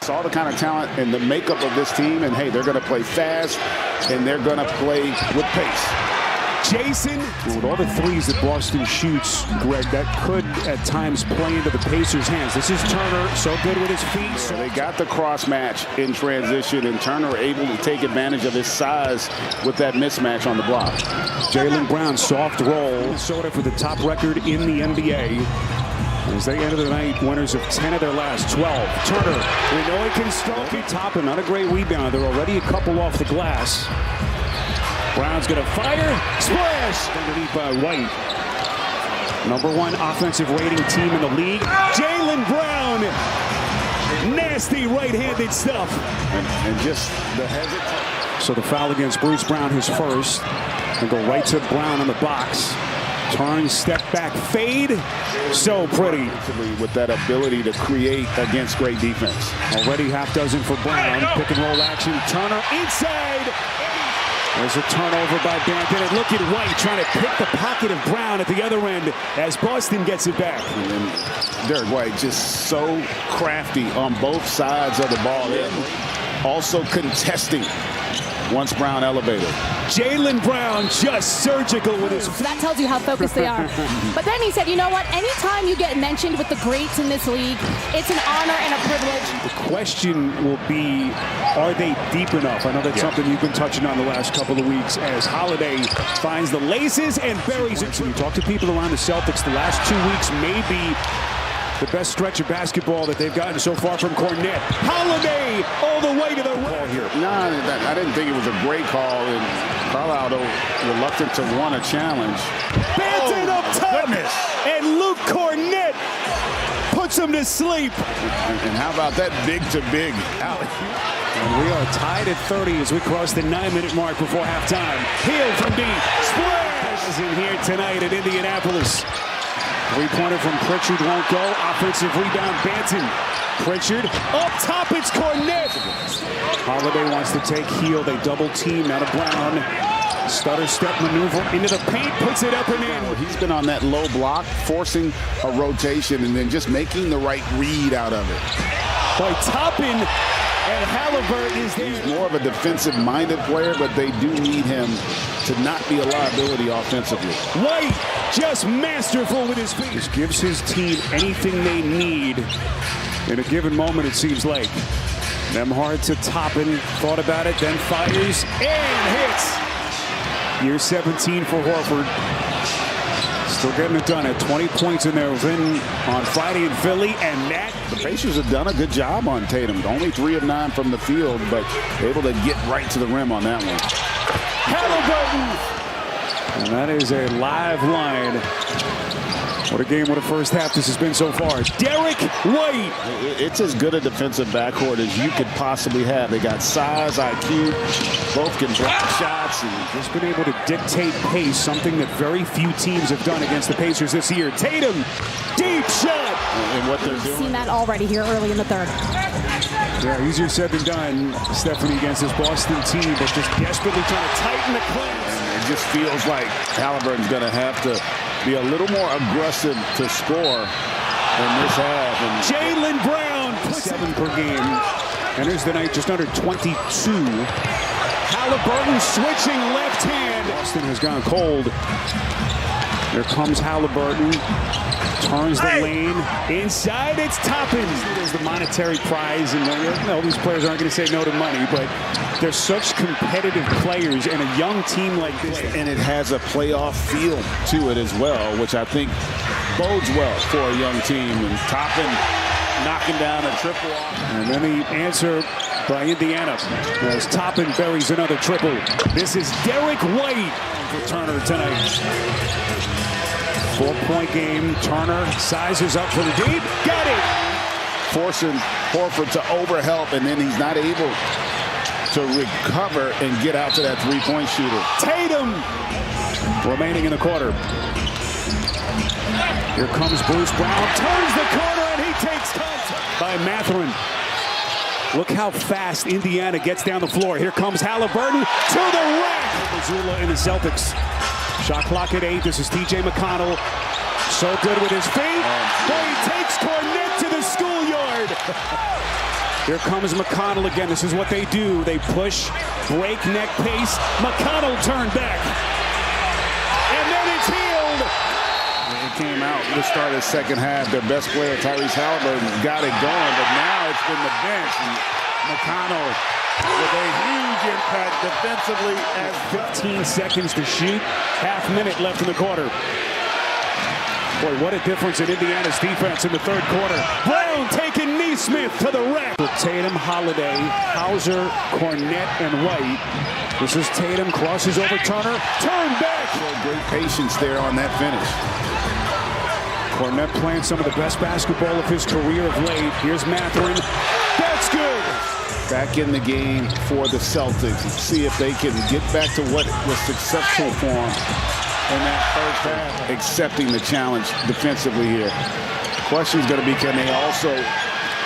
saw the kind of talent and the makeup of this team, and hey, they're going to play fast, and they're going to play with pace. Jason. With all the threes that Boston shoots, Greg, that could at times play into the Pacers' hands. This is Turner, so good with his feet. So they got the cross match in transition, and Turner able to take advantage of his size with that mismatch on the block. Jaylen Brown, soft roll. Minnesota for the top record in the NBA. As they enter the night, winners of 10 of their last 12. Turner, we know he can stroke. Toppin, not a great rebound. They're already a couple off the glass. Brown's going to fire. Splash! Underneath by White. #1 offensive rating team in the league. Jaylen Brown. Nasty right-handed stuff. And just the hesitation. So the foul against Bruce Brown, his first. And go right to Brown on the box. Turn, step back, fade. So pretty. With that ability to create against great defense. Already half dozen for Brown. Pick and roll action. Turner inside. There's a turnover by Banton. And look at White trying to pick the pocket of Brown at the other end as Boston gets it back. And Derek White just so crafty on both sides of the ball. Also contesting once Brown elevated. Jaylen Brown just surgical with his... So that tells you how focused they are. But then he said, you know what? Anytime you get mentioned with the greats in this league, it's an honor and a privilege. The question will be, are they deep enough? I know that's something you've been touching on the last couple of weeks as Holiday finds the laces and buries it. So you talk to people around the Celtics, the last 2 weeks may be the best stretch of basketball that they've gotten so far from Cornette. Holiday all the way to the call here. No, I didn't think it was a great call. And Carlisle, though, reluctant to want a challenge. Banton up top. Goodness. And Luke Cornette puts him to sleep. And how about that big-to-big alley? And we are tied at 30 as we cross the 9-minute mark before halftime. Hill from deep. Splash is in here tonight at Indianapolis. Three-pointer from Pritchard won't go. Offensive rebound, Banton. Pritchard up top, it's Cornette. Holiday wants to take Hill. They double team, now to Brown. Stutter step maneuver into the paint, puts it up and in. Well, he's been on that low block, forcing a rotation and then just making the right read out of it. By Toppin, and Halliburton is there. He's more of a defensive-minded player, but they do need him to not be a liability offensively. White, just masterful with his feet. Just gives his team anything they need in a given moment, it seems like. Them hard to Toppin, thought about it, then fires and hits. Year 17 for Horford. Still getting it done at 20 points in their win on Friday in Philly, and that. The Pacers have done a good job on Tatum. Only 3 of 9 from the field, but able to get right to the rim on that one. Halliburton! And that is a live line. What a game, what a first half this has been so far. Derek White. It's as good a defensive backcourt as you could possibly have. They got size, IQ, both can block shots. And just been able to dictate pace, something that very few teams have done against the Pacers this year. Tatum, deep shot. And what they're doing. We've seen that already here early in the third. Yeah, easier said than done, Stephanie, against this Boston team, but just desperately trying to tighten the clamps. And it just feels like Halliburton's going to have to be a little more aggressive to score in this half. And Jaylen Brown, 7 per game. Enters the night just under 22. Halliburton switching left hand. Boston has gone cold. Here comes Halliburton. Turns the lane. Inside, it's Toppin. There's the monetary prize. And these players aren't going to say no to money, but they're such competitive players and a young team like this. And it has a playoff feel to it as well, which I think bodes well for a young team. And Toppin knocking down a triple. And then the answer by Indiana as Toppin buries another triple. This is Derek White for Turner tonight. 4-point game. Turner sizes up from deep. Got it! Forcing Horford to overhelp, and then he's not able to recover and get out to that three-point shooter. Tatum remaining in the quarter. Here comes Bruce Brown. Turns the corner, and he takes contact by Mathurin. Look how fast Indiana gets down the floor. Here comes Halliburton to the rack. Missoula and the Celtics. Shot clock at 8. This is T.J. McConnell. So good with his feet. But he takes Cornette to the schoolyard. Here comes McConnell again. This is what they do. They push, breakneck pace. McConnell turned back. And then it's healed. It came out to start the second half. Their best player, Tyrese Halliburton, got it going, but now it's been the bench. And McConnell with a huge impact defensively as 15 seconds to shoot. Half minute left in the quarter. Boy, what a difference in Indiana's defense in the third quarter. Brown taking Neesmith to the rack. Tatum, Holiday, Hauser, Cornette, and White. This is Tatum, crosses over Turner. Turn back. great patience there on that finish. Cornette playing some of the best basketball of his career of late. Here's Mathurin. That's good. Back in the game for the Celtics. See if they can get back to what was successful for them in that first half, accepting the challenge defensively here. The question is going to be, can they also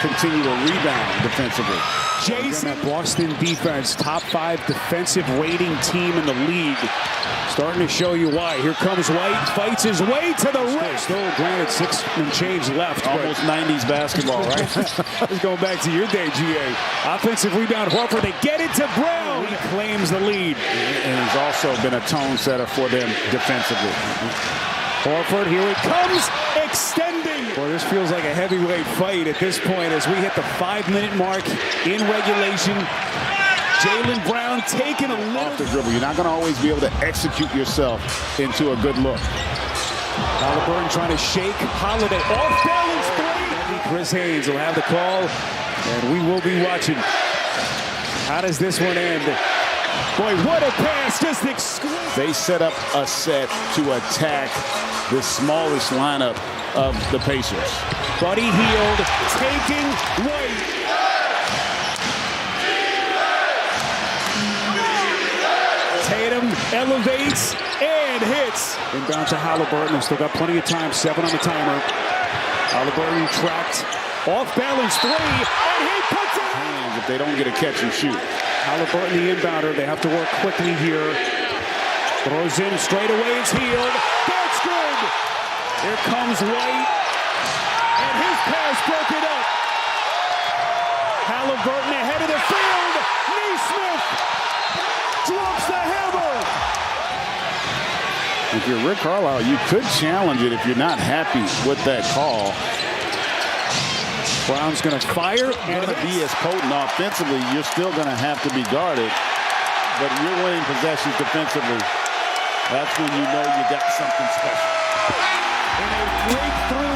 continue to rebound defensively? Jason, that Boston defense, top 5 defensive rating team in the league. Starting to show you why. Here comes White, fights his way to the rim. Still, granted, 6 and change left. Almost 90s basketball, right? I was going back to your day, GA. Offensive rebound, Horford. They get it to Brown. He claims the lead. And he's also been a tone setter for them defensively. Horford, here it comes, extending. Boy, this feels like a heavyweight fight at this point as we hit the 5-minute mark in regulation. Jaylen Brown taking a little off the dribble. You're not going to always be able to execute yourself into a good look. Halliburton trying to shake Holiday. Off balance three. Chris Haynes will have the call, and we will be watching. How does this one end? Boy, what a pass. Just exquisite. They set up a set to attack the smallest lineup of the Pacers. Buddy Hield taking White. Tatum elevates and hits. Inbound to Halliburton. They've still got plenty of time. 7 on the timer. Halliburton tracked. Off balance 3. And he puts it in. If they don't get a catch and shoot. Halliburton, the inbounder. They have to work quickly here. Throws in straight away. It's Hield. That's good. Here comes White. And his pass broke it up. Halliburton ahead of the field. Neesmith drops the hammer. If you're Rick Carlisle, you could challenge it if you're not happy with that call. Brown's going to fire. And to be as potent offensively, you're still going to have to be guarded. But you're winning possessions defensively. That's when you know you got something special. In a breakthrough